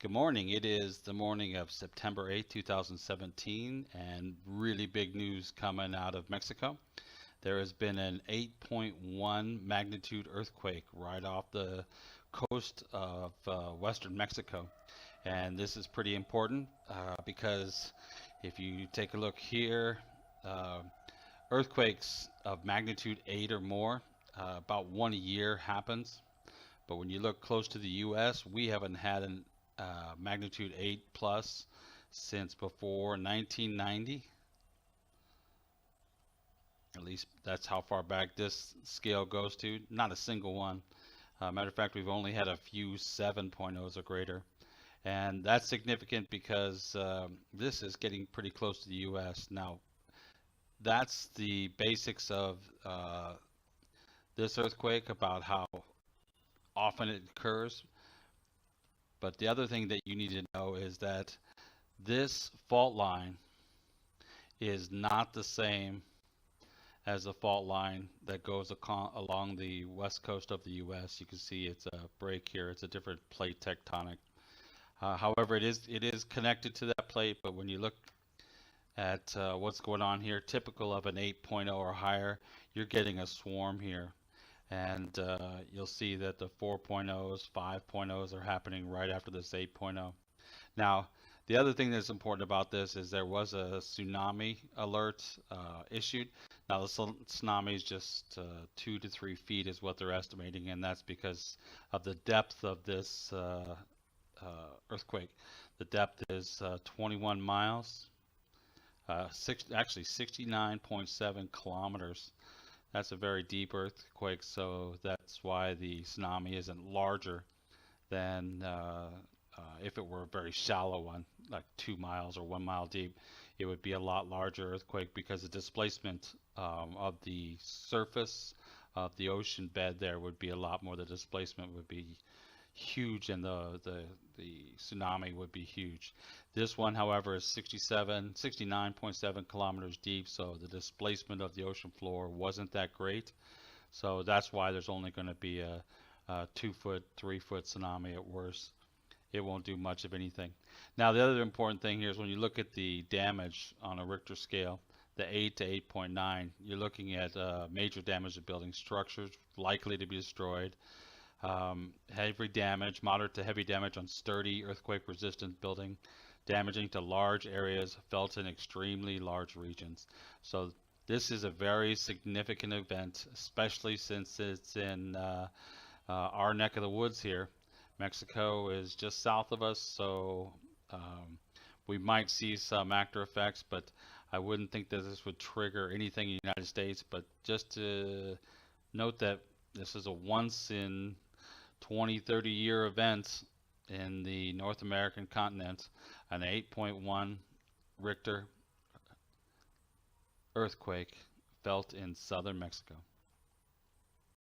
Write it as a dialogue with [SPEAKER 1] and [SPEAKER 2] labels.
[SPEAKER 1] Good morning. It is the morning of September 8th, 2017, and really big news coming out of Mexico. There has been an 8.1 magnitude earthquake right off the coast of western Mexico. And this is pretty important because if you take a look here, uh, earthquakes of magnitude 8 or more, about one a year happens. But when you look close to the U.S., we haven't had an magnitude 8 plus since before 1990. At least that's how far back this scale goes to. Not a single one. Matter of fact, we've only had a few 7.0s or greater. And that's significant because this is getting pretty close to the U.S. Now, that's the basics of this earthquake, about how often it occurs. But the other thing that you need to know is that this fault line is not the same as the fault line that goes along the west coast of the U.S. You can see it's a break here. It's a different plate tectonic. However, it is connected to that plate, but when you look at what's going on here, typical of an 8.0 or higher, you're getting a swarm here. And you'll see that the 4.0s, 5.0s are happening right after this 8.0. Now, the other thing that's important about this is there was a tsunami alert issued. Now, the tsunami is just 2 to 3 feet is what they're estimating, and that's because of the depth of this earthquake. The depth is 21 miles, actually 69.7 kilometers. That's a very deep earthquake, so that's why the tsunami isn't larger than if it were a very shallow one, like 2 miles or 1 mile deep. It would be a lot larger earthquake because the displacement of the surface of the ocean bed there would be a lot more. The displacement would be huge, and the tsunami would be huge. This one, however, is 69.7 kilometers deep, so the displacement of the ocean floor wasn't that great. So that's why there's only going to be a 2-foot, 3-foot tsunami at worst. It won't do much of anything. Now, the other important thing here is when you look at the damage on a Richter scale, the 8 to 8.9, you're looking at major damage to building structures likely to be destroyed. Heavy damage, moderate to heavy damage on sturdy earthquake-resistant building, damaging to large areas felt in extremely large regions. So this is a very significant event, especially since it's in our neck of the woods here. Mexico is just south of us, so we might see some after effects, but I wouldn't think that this would trigger anything in the United States. But just to note that this is a once in 20, 30 year event in the North American continent, an 8.1 Richter earthquake felt in southern Mexico.